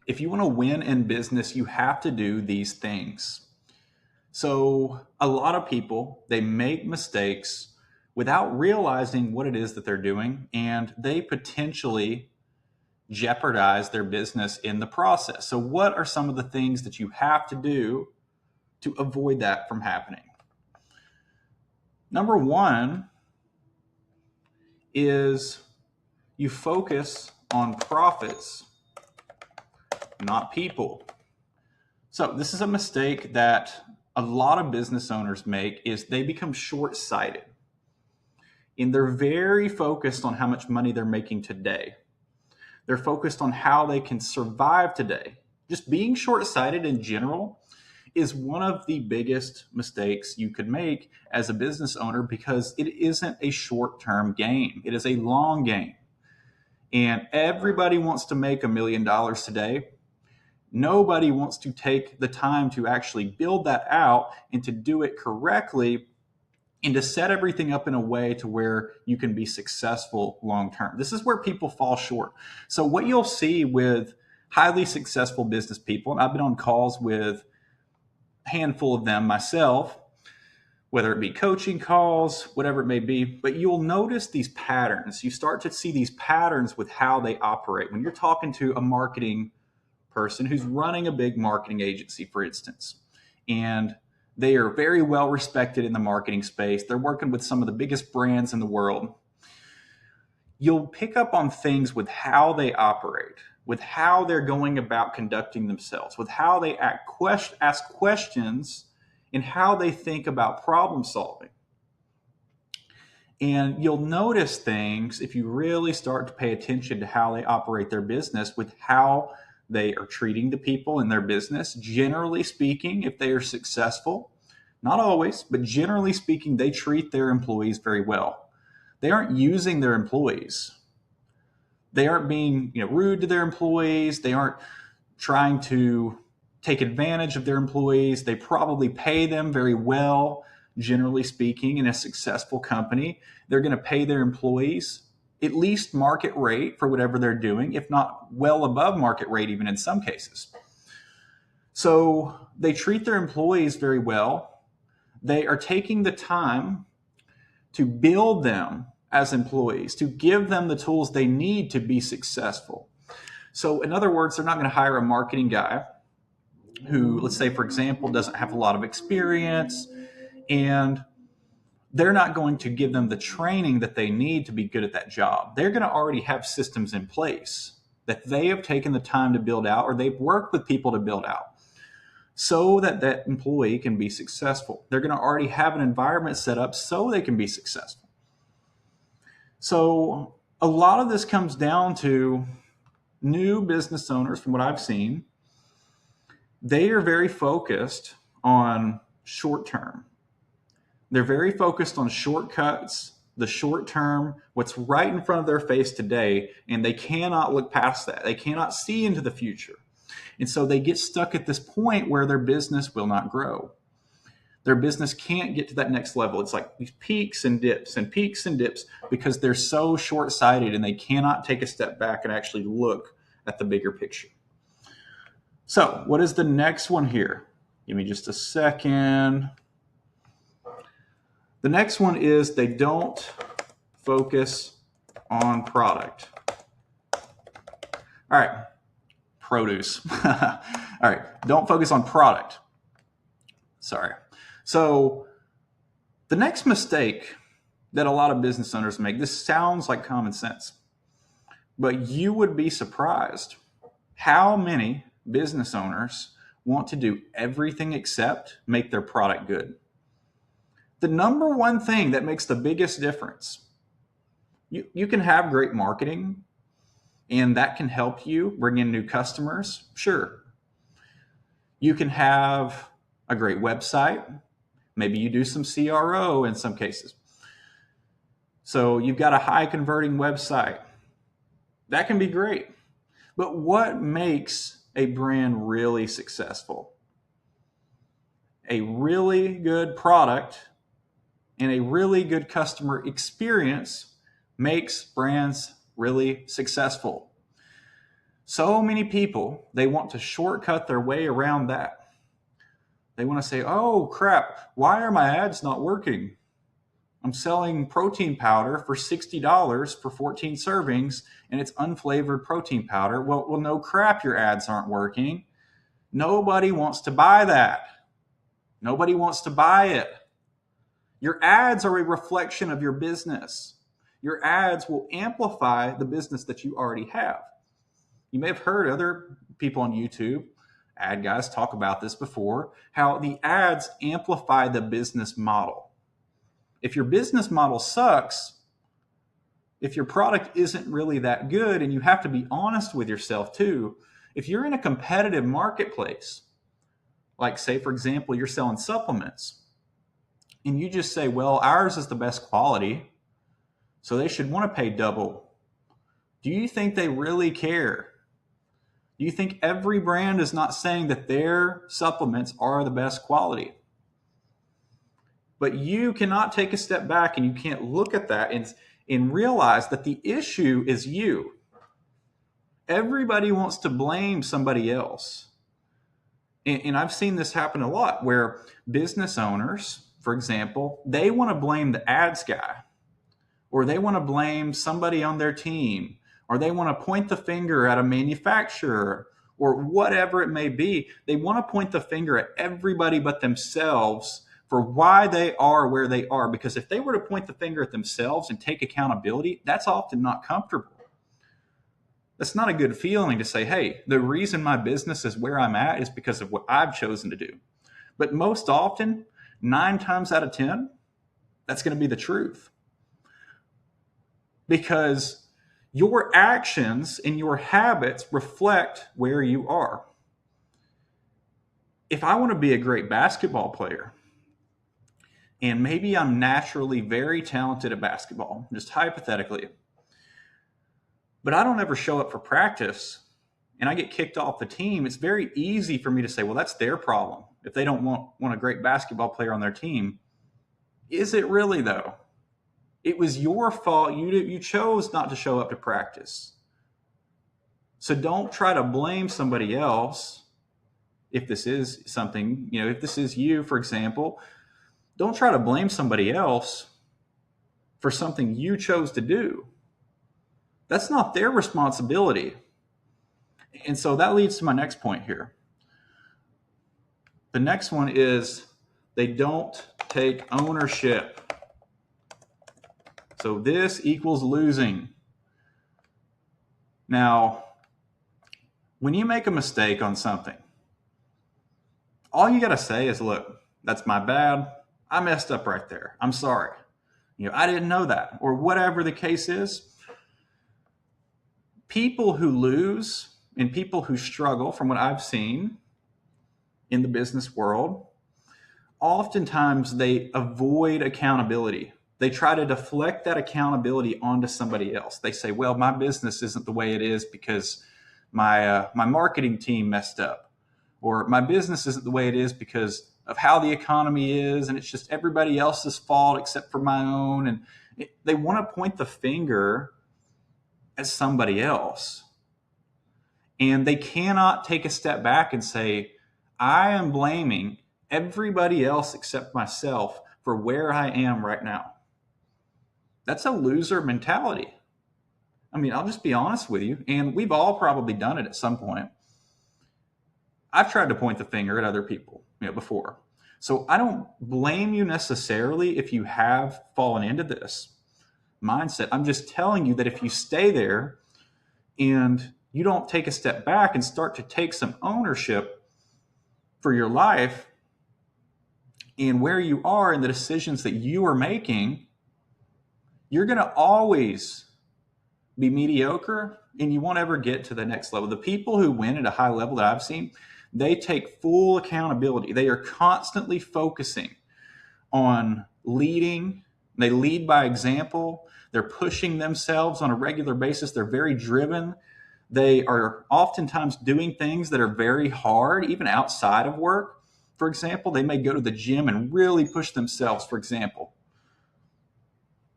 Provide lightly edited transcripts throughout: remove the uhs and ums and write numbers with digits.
If you want to win in business, you have to do these things. So a lot of people, they make mistakes without realizing what it is that they're doing, and they potentially jeopardize their business in the process. So what are some of the things that you have to do to avoid that from happening? Number one is you focus on profits, not people. So this is a mistake that a lot of business owners make, is they become short-sighted. And they're very focused on how much money they're making today. They're focused on how they can survive today. Just being short-sighted in general is one of the biggest mistakes you could make as a business owner, because it isn't a short-term game. It is a long game. And everybody wants to make $1 million today. Nobody wants to take the time to actually build that out and to do it correctly and to set everything up in a way to where you can be successful long term. This is where people fall short. So what you'll see with highly successful business people, and I've been on calls with a handful of them myself, whether it be coaching calls, whatever it may be, but you'll notice these patterns. You start to see these patterns with how they operate. When you're talking to a marketing person who's running a big marketing agency, for instance, and they are very well respected in the marketing space, they're working with some of the biggest brands in the world, you'll pick up on things with how they operate, with how they're going about conducting themselves, with how they ask questions, and how they think about problem solving. And you'll notice things, if you really start to pay attention to how they operate their business, with how they are treating the people in their business. Generally speaking, if they are successful, not always, but generally speaking, they treat their employees very well. They aren't using their employees. They aren't being rude to their employees. They aren't trying to take advantage of their employees. They probably pay them very well. Generally speaking, in a successful company, they're going to pay their employees at least market rate for whatever they're doing, if not well above market rate, even in some cases. So they treat their employees very well. They are taking the time to build them as employees, to give them the tools they need to be successful. So in other words, they're not going to hire a marketing guy who, let's say, for example, doesn't have a lot of experience, and they're not going to give them the training that they need to be good at that job. They're going to already have systems in place that they have taken the time to build out, or they've worked with people to build out, so that that employee can be successful. They're going to already have an environment set up so they can be successful. So a lot of this comes down to new business owners, from what I've seen. They are very focused on short term. They're very focused on shortcuts, the short term, what's right in front of their face today, and they cannot look past that. They cannot see into the future. And so they get stuck at this point where their business will not grow. Their business can't get to that next level. It's like these peaks and dips and peaks and dips, because they're so short-sighted and they cannot take a step back and actually look at the bigger picture. So what is the next one here? Give me just a second. The next one is they don't focus on product. All right, produce. All right, don't focus on product. Sorry. So the next mistake that a lot of business owners make, this sounds like common sense, but you would be surprised how many business owners want to do everything except make their product good. The number one thing that makes the biggest difference, you can have great marketing, and that can help you bring in new customers. Sure. You can have a great website. Maybe you do some CRO in some cases. So you've got a high converting website. That can be great. But what makes a brand really successful? A really good product and a really good customer experience makes brands really successful. So many people, they want to shortcut their way around that. They want to say, oh crap, why are my ads not working? I'm selling protein powder for $60 for 14 servings, and it's unflavored protein powder. Well, no crap, your ads aren't working. Nobody wants to buy that. Nobody wants to buy it. Your ads are a reflection of your business. Your ads will amplify the business that you already have. You may have heard other people on YouTube, ad guys, talk about this before, how the ads amplify the business model. If your business model sucks, if your product isn't really that good, and you have to be honest with yourself too, if you're in a competitive marketplace, like say, for example, you're selling supplements, and you just say, well, ours is the best quality, so they should want to pay double. Do you think they really care? Do you think every brand is not saying that their supplements are the best quality? But you cannot take a step back and you can't look at that and realize that the issue is you. Everybody wants to blame somebody else. And I've seen this happen a lot where business owners, for example, they want to blame the ads guy, or they want to blame somebody on their team, or they want to point the finger at a manufacturer, or whatever it may be. They want to point the finger at everybody but themselves for why they are where they are. Because if they were to point the finger at themselves and take accountability, that's often not comfortable. That's not a good feeling to say, hey, the reason my business is where I'm at is because of what I've chosen to do. But most often, 9 times out of 10, that's going to be the truth. Because your actions and your habits reflect where you are. If I want to be a great basketball player, and maybe I'm naturally very talented at basketball, just hypothetically, but I don't ever show up for practice and I get kicked off the team, it's very easy for me to say, well, that's their problem if they don't want a great basketball player on their team. Is it really, though? It was your fault. You chose not to show up to practice. So don't try to blame somebody else. If this is something, if this is you, for example, don't try to blame somebody else for something you chose to do. That's not their responsibility. And so that leads to my next point here. The next one is they don't take ownership. So this equals losing. Now, when you make a mistake on something, all you got to say is, look, that's my bad. I messed up right there. I'm sorry. I didn't know that, or whatever the case is. People who lose and people who struggle, from what I've seen in the business world, oftentimes they avoid accountability. They try to deflect that accountability onto somebody else. They say, well, my business isn't the way it is because my marketing team messed up, or my business isn't the way it is because of how the economy is, and it's just everybody else's fault except for my own. And they want to point the finger at somebody else. And they cannot take a step back and say, I am blaming everybody else except myself for where I am right now. That's a loser mentality. I mean, I'll just be honest with you, and we've all probably done it at some point. I've tried to point the finger at other people, before. So I don't blame you necessarily if you have fallen into this mindset. I'm just telling you that if you stay there and you don't take a step back and start to take some ownership for your life and where you are and the decisions that you are making, you're going to always be mediocre and you won't ever get to the next level. The people who win at a high level that I've seen, they take full accountability. They are constantly focusing on leading. They lead by example. They're pushing themselves on a regular basis. They're very driven. They are oftentimes doing things that are very hard, even outside of work. For example, they may go to the gym and really push themselves, for example.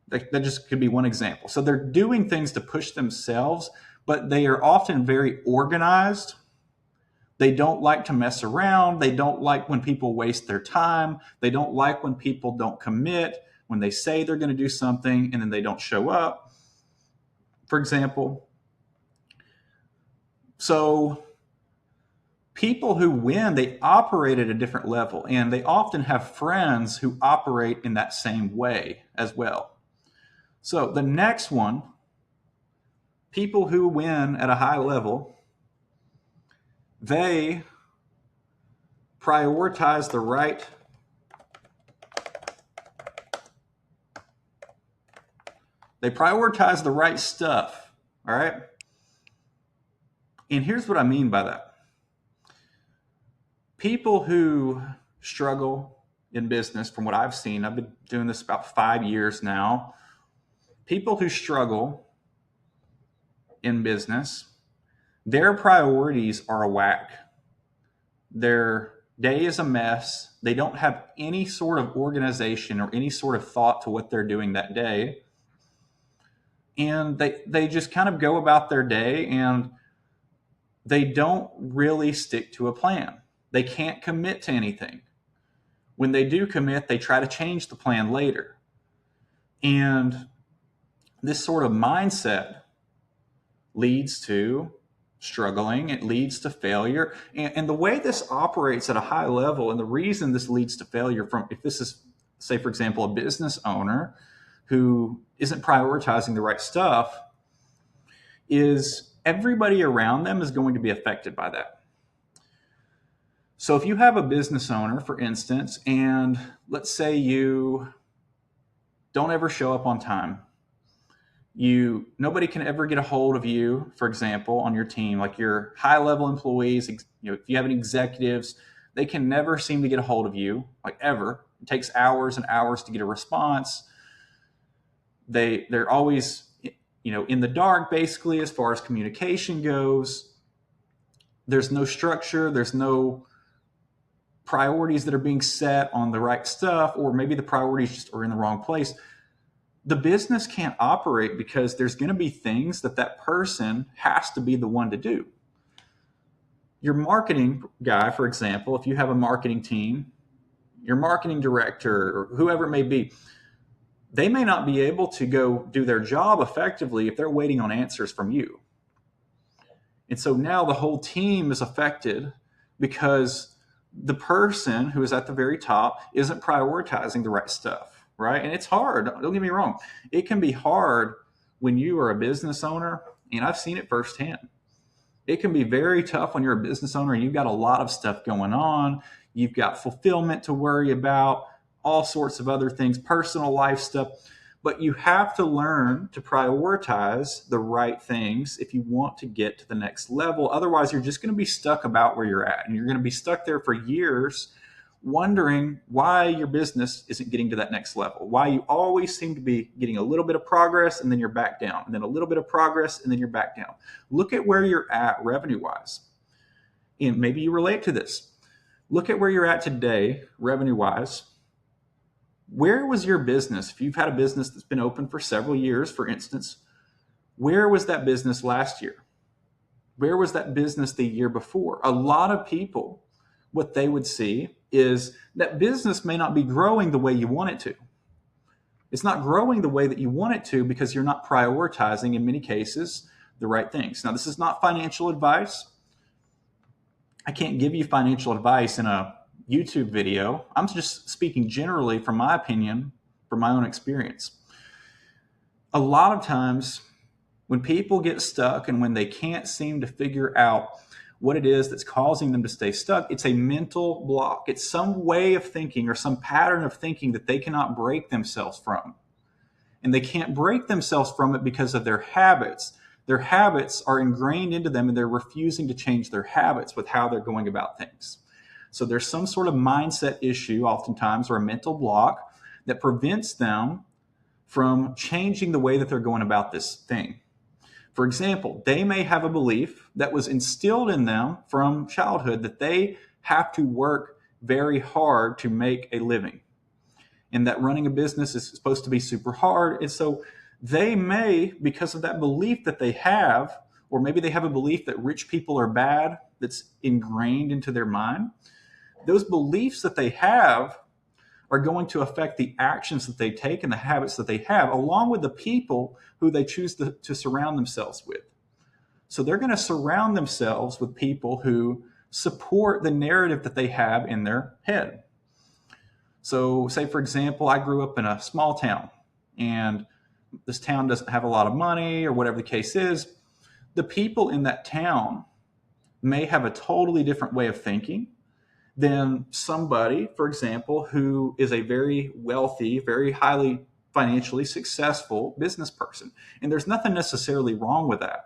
That just could be one example. So they're doing things to push themselves, but they are often very organized. They don't like to mess around. They don't like when people waste their time. They don't like when people don't commit, when they say they're going to do something and then they don't show up, for example. So people who win, they operate at a different level, and they often have friends who operate in that same way as well. So the next one, people who win at a high level, they prioritize the right stuff, all right? And here's what I mean by that. People who struggle in business, from what I've seen, I've been doing this about 5 years now. People who struggle in business, their priorities are a whack. Their day is a mess. They don't have any sort of organization or any sort of thought to what they're doing that day. And they just kind of go about their day, and they don't really stick to a plan. They can't commit to anything. When they do commit, they try to change the plan later. And this sort of mindset leads to struggling. It leads to failure. And the way this operates at a high level, and the reason this leads to failure, from if this is, say, for example, a business owner who isn't prioritizing the right stuff, is everybody around them is going to be affected by that. So if you have a business owner, for instance, and let's say you don't ever show up on time, nobody can ever get a hold of you, for example, on your team, like your high-level employees, if you have any executives, they can never seem to get a hold of you, like ever. It takes hours and hours to get a response. They're always, in the dark, basically, as far as communication goes. There's no structure. There's no priorities that are being set on the right stuff, or maybe the priorities just are in the wrong place. The business can't operate because there's going to be things that person has to be the one to do. Your marketing guy, for example, if you have a marketing team, your marketing director or whoever it may be, they may not be able to go do their job effectively if they're waiting on answers from you. And so now the whole team is affected because the person who is at the very top isn't prioritizing the right stuff, right? And it's hard. Don't get me wrong. It can be hard when you are a business owner, and I've seen it firsthand. It can be very tough when you're a business owner and you've got a lot of stuff going on. You've got fulfillment to worry about, all sorts of other things, personal life stuff. But you have to learn to prioritize the right things if you want to get to the next level. Otherwise, you're just going to be stuck about where you're at. And you're going to be stuck there for years wondering why your business isn't getting to that next level, why you always seem to be getting a little bit of progress and then you're back down, and then a little bit of progress and then you're back down. Look at where you're at revenue-wise. And maybe you relate to this. Look at where you're at today, revenue-wise. Where was your business? If you've had a business that's been open for several years, for instance, where was that business last year? Where was that business the year before? A lot of people, what they would see is that business may not be growing the way you want it to. It's not growing the way that you want it to because you're not prioritizing, in many cases, the right things. Now, this is not financial advice. I can't give you financial advice in a YouTube video. I'm just speaking generally from my opinion, from my own experience. A lot of times when people get stuck and when they can't seem to figure out what it is that's causing them to stay stuck, it's a mental block. It's some way of thinking or some pattern of thinking that they cannot break themselves from. And they can't break themselves from it because of their habits. Their habits are ingrained into them and they're refusing to change their habits with how they're going about things. So there's some sort of mindset issue oftentimes, or a mental block, that prevents them from changing the way that they're going about this thing. For example, they may have a belief that was instilled in them from childhood that they have to work very hard to make a living, and that running a business is supposed to be super hard. And so they may, because of that belief that they have, or maybe they have a belief that rich people are bad that's ingrained into their mind. Those beliefs that they have are going to affect the actions that they take and the habits that they have, along with the people who they choose to surround themselves with. So they're going to surround themselves with people who support the narrative that they have in their head. So say, for example, I grew up in a small town and this town doesn't have a lot of money or whatever the case is. The people in that town may have a totally different way of thinking than somebody, for example, who is a very wealthy, very highly financially successful business person. And there's nothing necessarily wrong with that.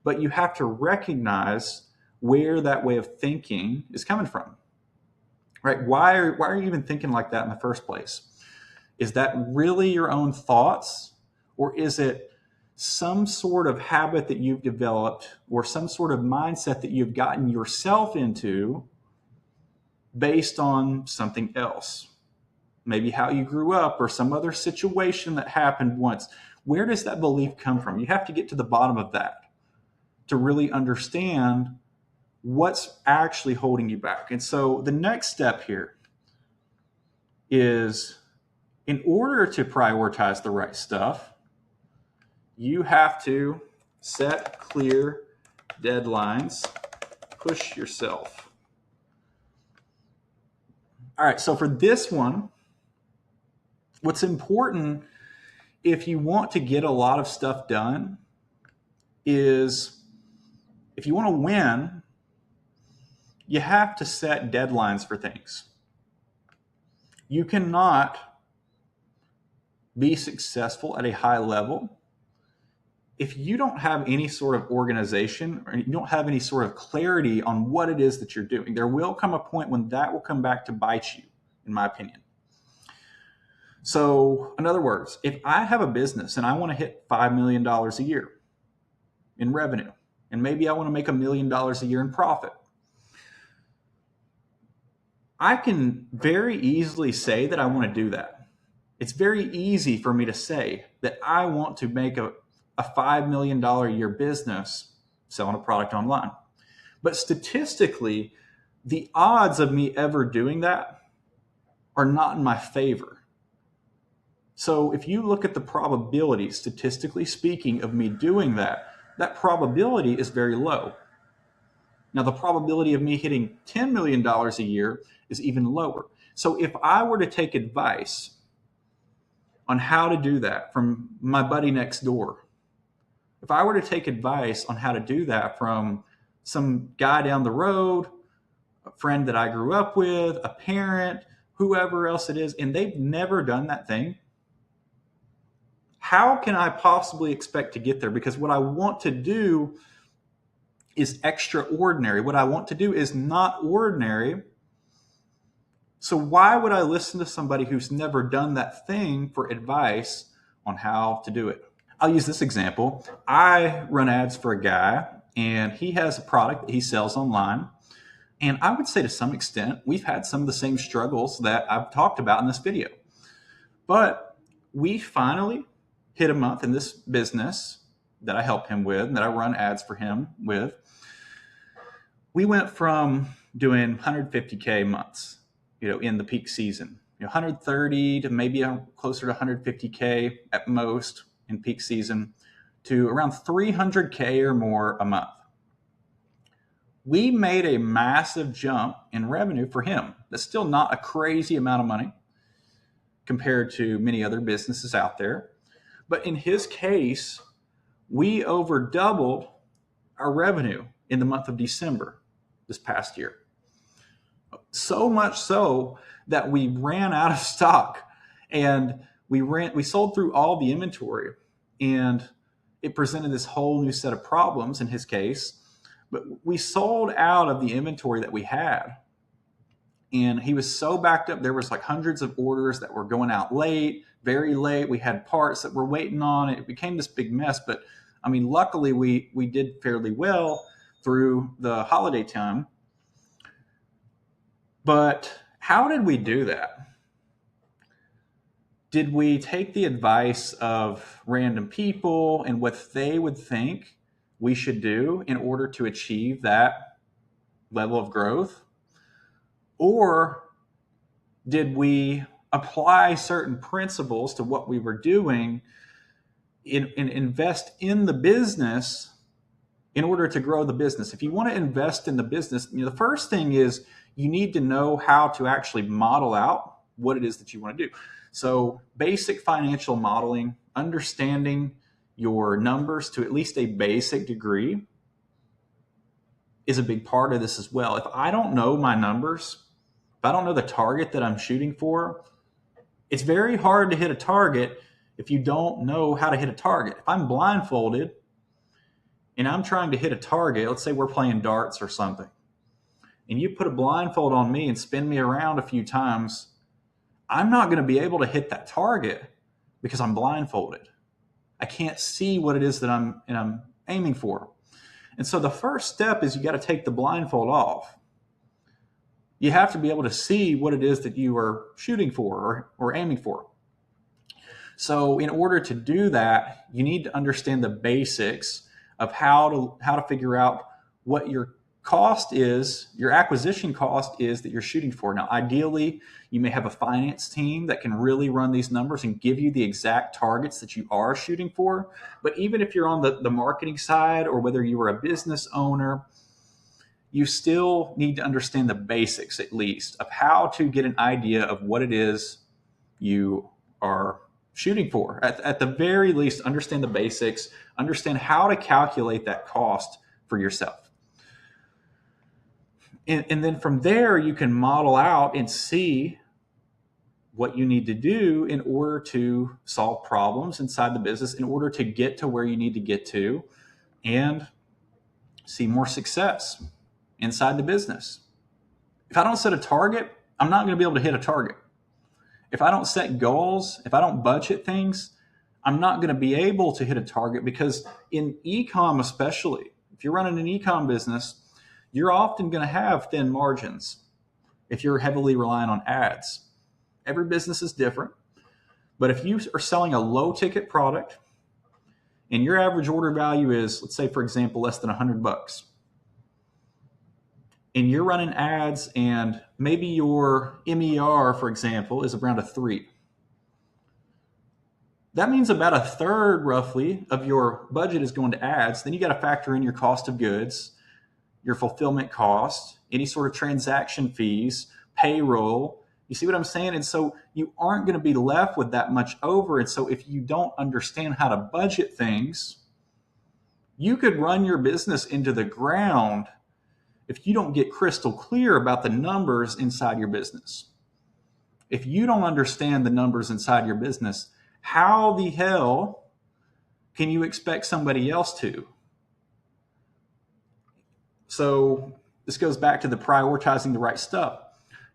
But you have to recognize where that way of thinking is coming from, right? Why are you even thinking like that in the first place? Is that really your own thoughts, or is it some sort of habit that you've developed or some sort of mindset that you've gotten yourself into based on something else? Maybe how you grew up or some other situation that happened once. Where does that belief come from? You have to get to the bottom of that to really understand what's actually holding you back. And so the next step here is, in order to prioritize the right stuff, you have to set clear deadlines, push yourself. All right, so for this one, what's important if you want to get a lot of stuff done is, if you want to win, you have to set deadlines for things. You cannot be successful at a high level if you don't have any sort of organization or you don't have any sort of clarity on what it is that you're doing. There will come a point when that will come back to bite you, in my opinion. So, in other words, if I have a business and I want to hit $5 million a year in revenue, and maybe I want to make $1 million a year in profit, I can very easily say that I want to do that. It's very easy for me to say that I want to make a $5 million a year business selling a product online. But statistically, the odds of me ever doing that are not in my favor. So if you look at the probability, statistically speaking, of me doing that, that probability is very low. Now, the probability of me hitting $10 million a year is even lower. So if I were to take advice on how to do that from my buddy next door, if I were to take advice on how to do that from some guy down the road, a friend that I grew up with, a parent, whoever else it is, and they've never done that thing, how can I possibly expect to get there? Because what I want to do is extraordinary. What I want to do is not ordinary. So why would I listen to somebody who's never done that thing for advice on how to do it? I'll use this example. I run ads for a guy, and he has a product that he sells online. And I would say to some extent, we've had some of the same struggles that I've talked about in this video. But we finally hit a month in this business that I help him with, and that I run ads for him with. We went from doing 150K months, in the peak season, 130 to maybe closer to 150K at most in peak season, to around 300K or more a month. We made a massive jump in revenue for him. That's still not a crazy amount of money compared to many other businesses out there. But in his case, we over doubled our revenue in the month of December this past year. So much so that we ran out of stock, and we sold through all the inventory, and it presented this whole new set of problems in his case. But we sold out of the inventory that we had, and he was so backed up. There was like hundreds of orders that were going out late, very late. We had parts that were waiting on. It became this big mess. But I mean, luckily we did fairly well through the holiday time. But how did we do that? Did we take the advice of random people and what they would think we should do in order to achieve that level of growth? Or did we apply certain principles to what we were doing and invest in the business in order to grow the business? If you want to invest in the business, the first thing is you need to know how to actually model out what it is that you want to do. So basic financial modeling, understanding your numbers to at least a basic degree is a big part of this as well. If I don't know my numbers, if I don't know the target that I'm shooting for, it's very hard to hit a target if you don't know how to hit a target. If I'm blindfolded and I'm trying to hit a target, let's say we're playing darts or something, and you put a blindfold on me and spin me around a few times, I'm not going to be able to hit that target because I'm blindfolded. I can't see what it is that I'm aiming for. And so the first step is you got to take the blindfold off. You have to be able to see what it is that you are shooting for or aiming for. So in order to do that, you need to understand the basics of how to figure out what your cost is, your acquisition cost is that you're shooting for. Now, ideally, you may have a finance team that can really run these numbers and give you the exact targets that you are shooting for. But even if you're on the marketing side, or whether you are a business owner, you still need to understand the basics, at least, of how to get an idea of what it is you are shooting for. At the very least, understand the basics, understand how to calculate that cost for yourself. And then from there, you can model out and see what you need to do in order to solve problems inside the business, in order to get to where you need to get to and see more success inside the business. If I don't set a target, I'm not going to be able to hit a target. If I don't set goals, if I don't budget things, I'm not going to be able to hit a target, because in e-com especially, if you're running an e-com business, you're often going to have thin margins if you're heavily reliant on ads. Every business is different, but if you are selling a low ticket product and your average order value is, let's say, for example, less than $100, and you're running ads and maybe your MER, for example, is around a 3, that means about a third roughly of your budget is going to ads. Then you got to factor in your cost of goods, your fulfillment cost, any sort of transaction fees, payroll. You see what I'm saying? And so you aren't going to be left with that much over. And so if you don't understand how to budget things, you could run your business into the ground if you don't get crystal clear about the numbers inside your business. If you don't understand the numbers inside your business, how the hell can you expect somebody else to? So this goes back to the prioritizing the right stuff.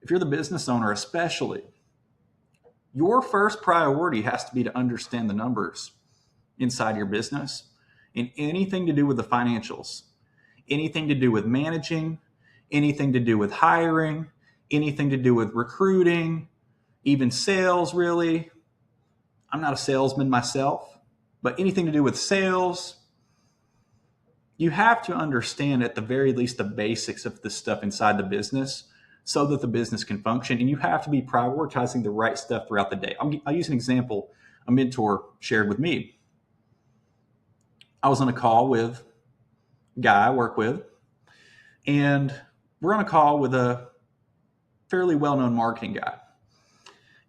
If you're the business owner especially, your first priority has to be to understand the numbers inside your business, and anything to do with the financials, anything to do with managing, anything to do with hiring, anything to do with recruiting, even sales, really. I'm not a salesman myself, but anything to do with sales, you have to understand at the very least the basics of the stuff inside the business so that the business can function. And you have to be prioritizing the right stuff throughout the day. I'll use an example a mentor shared with me. I was on a call with a guy I work with, and we're on a call with a fairly well-known marketing guy.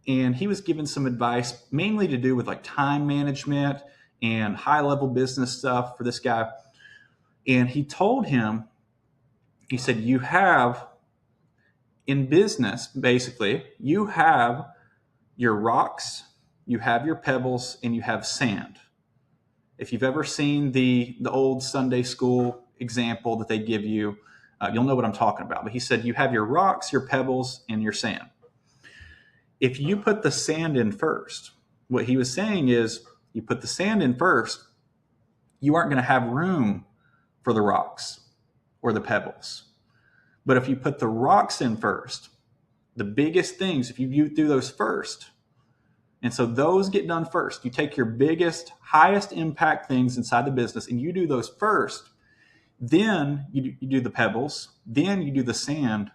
And he was giving some advice mainly to do with like time management and high-level business stuff for this guy. And he told him, he said, you have in business, basically, you have your rocks, you have your pebbles, and you have sand. If you've ever seen the old Sunday school example that they give you, you'll know what I'm talking about. But he said, you have your rocks, your pebbles, and your sand. If you put the sand in first, what he was saying is, you put the sand in first, you aren't going to have room for the rocks or the pebbles. But if you put the rocks in first, the biggest things, if you do those first, And so those get done first. You take your biggest, highest impact things inside the business and you do those first. Then you do the pebbles. Then you do the sand.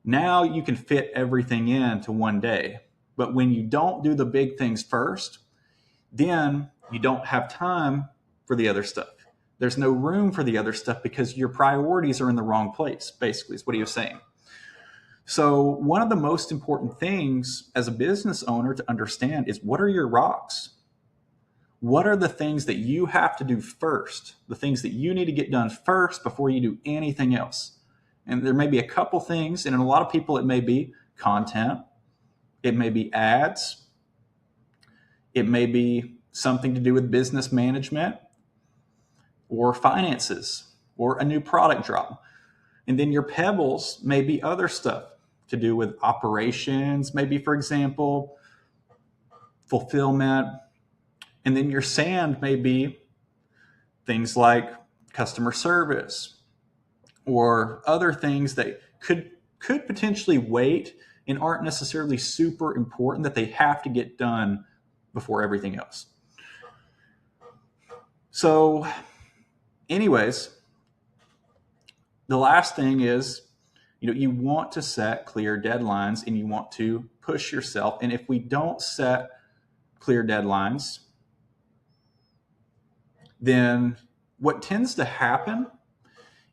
Now you can fit everything into one day. But when you don't do the big things first, then you don't have time for the other stuff. There's no room for the other stuff because your priorities are in the wrong place, basically, is what he was saying. So one of the most important things as a business owner to understand is, what are your rocks? What are the things that you have to do first? The things that you need to get done first before you do anything else. And there may be a couple things, and in a lot of people it may be content, it may be ads, it may be something to do with business management or finances or a new product drop. And then your pebbles may be other stuff to do with operations, maybe, for example, fulfillment. And then your sand may be things like customer service or other things that could potentially wait and aren't necessarily super important, that they have to get done before everything else. So anyways, the last thing is, you want to set clear deadlines and you want to push yourself. And if we don't set clear deadlines, then what tends to happen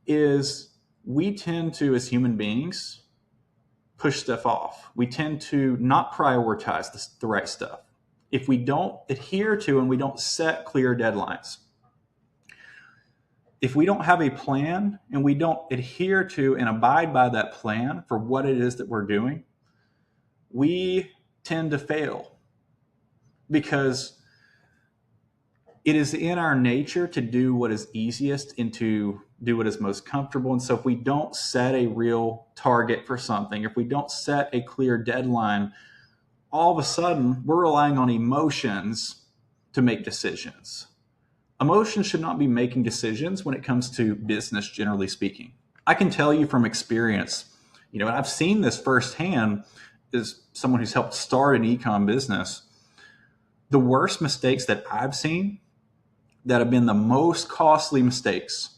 is we tend to, as human beings, push stuff off. We tend to not prioritize the right stuff if we don't adhere to and we don't set clear deadlines. If we don't have a plan and we don't adhere to and abide by that plan for what it is that we're doing, we tend to fail, because it is in our nature to do what is easiest and to do what is most comfortable. And so if we don't set a real target for something, if we don't set a clear deadline, all of a sudden we're relying on emotions to make decisions. Emotions should not be making decisions when it comes to business, generally speaking. I can tell you from experience, and I've seen this firsthand as someone who's helped start an e-com business. The worst mistakes that I've seen that have been the most costly mistakes,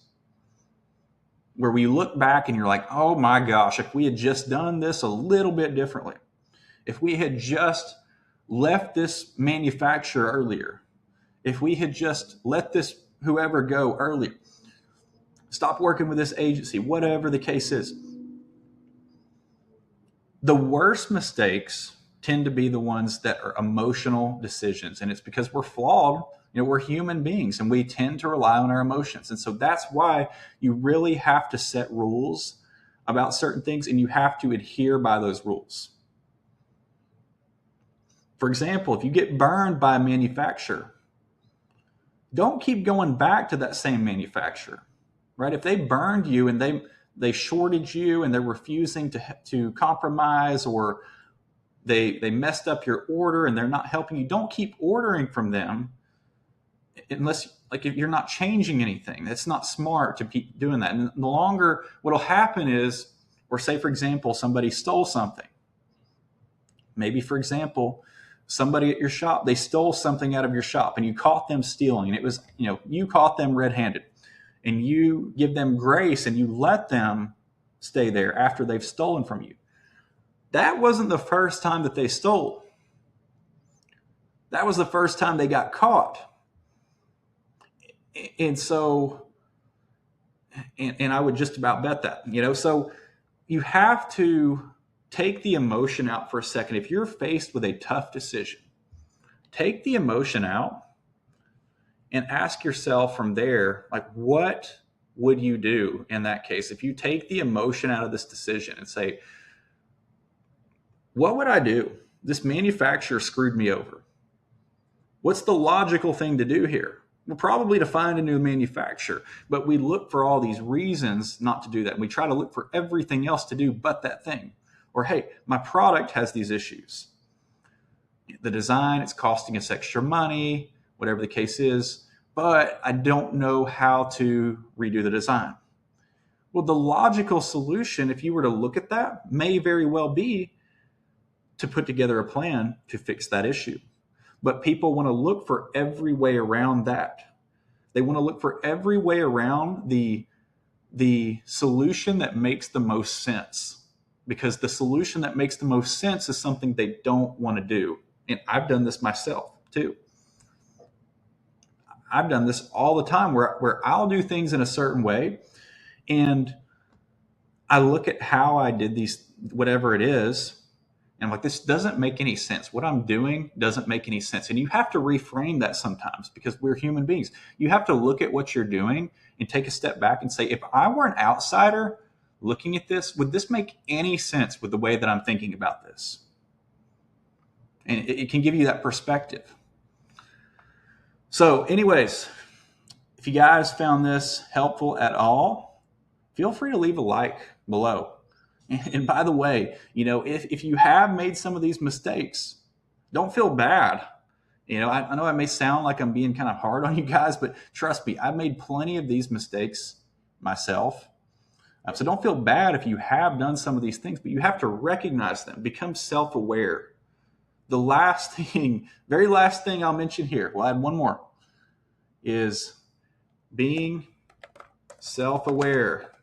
where we look back and you're like, oh my gosh, if we had just done this a little bit differently, if we had just left this manufacturer earlier, if we had just let this whoever go earlier, stop working with this agency, whatever the case is. The worst mistakes tend to be the ones that are emotional decisions. And it's because we're flawed. We're human beings and we tend to rely on our emotions. And so that's why you really have to set rules about certain things and you have to adhere by those rules. For example, if you get burned by a manufacturer, don't keep going back to that same manufacturer, right? If they burned you and they shorted you and they're refusing to compromise, or they messed up your order and they're not helping you, don't keep ordering from them unless, if you're not changing anything. That's not smart to keep doing that. And the longer, what'll happen is, or say, for example, somebody stole something. Maybe, for example, somebody at your shop, they stole something out of your shop and you caught them stealing, and it was, you caught them red-handed, and you give them grace and you let them stay there after they've stolen from you. That wasn't the first time that they stole. That was the first time they got caught. And so, and I would just about bet that, so you have to take the emotion out for a second. If you're faced with a tough decision, take the emotion out and ask yourself from there, what would you do in that case? If you take the emotion out of this decision and say, what would I do? This manufacturer screwed me over. What's the logical thing to do here? Well, probably to find a new manufacturer, but we look for all these reasons not to do that. And we try to look for everything else to do but that thing. Or, hey, my product has these issues. The design, it's costing us extra money, whatever the case is, but I don't know how to redo the design. Well, the logical solution, if you were to look at that, may very well be to put together a plan to fix that issue. But people want to look for every way around that. They want to look for every way around the solution that makes the most sense, because the solution that makes the most sense is something they don't want to do. And I've done this myself too. I've done this all the time where I'll do things in a certain way, and I look at how I did these, whatever it is, and I'm like, this doesn't make any sense. What I'm doing doesn't make any sense. And you have to reframe that sometimes, because we're human beings. You have to look at what you're doing and take a step back and say, if I were an outsider looking at this, would this make any sense with the way that I'm thinking about this? And it can give you that perspective. So anyways, if you guys found this helpful at all, feel free to leave a like below. And by the way, if you have made some of these mistakes, don't feel bad. I know I may sound like I'm being kind of hard on you guys, but trust me, I've made plenty of these mistakes myself. So don't feel bad if you have done some of these things, but you have to recognize them, become self-aware. The very last thing I'll mention here, we'll add one more, is being self-aware.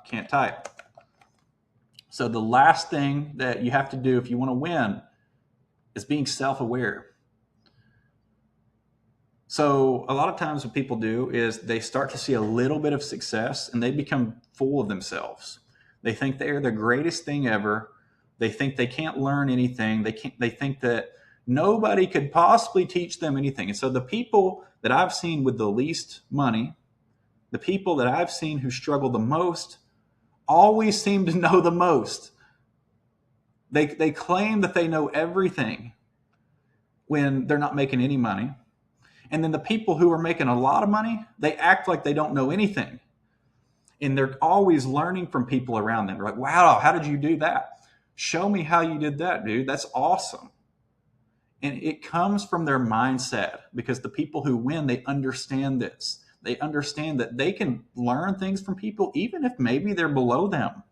Can't type. So the last thing that you have to do if you want to win is being self-aware. So a lot of times what people do is they start to see a little bit of success and they become full of themselves. They think they are the greatest thing ever. They think they can't learn anything. They think that nobody could possibly teach them anything. And so the people that I've seen with the least money, the people that I've seen who struggle the most, always seem to know the most. They claim that they know everything when they're not making any money. And then the people who are making a lot of money, they act like they don't know anything. And they're always learning from people around them. They're like, wow, how did you do that? Show me how you did that, dude. That's awesome. And it comes from their mindset, because the people who win, they understand this. They understand that they can learn things from people, even if maybe they're below them.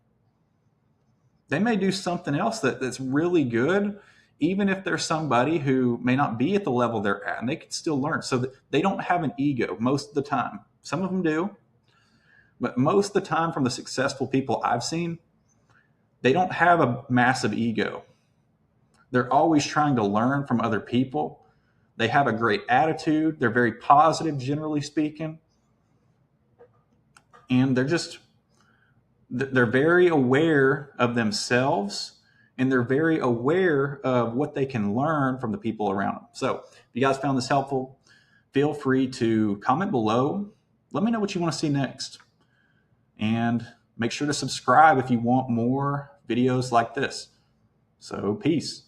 They may do something else that's really good, even if there's somebody who may not be at the level they're at, and they can still learn. So that they don't have an ego most of the time. Some of them do, but most of the time from the successful people I've seen, they don't have a massive ego. They're always trying to learn from other people. They have a great attitude. They're very positive, generally speaking. And they're very aware of themselves, and they're very aware of what they can learn from the people around them. So if you guys found this helpful, feel free to comment below. Let me know what you want to see next. And make sure to subscribe if you want more videos like this. So peace.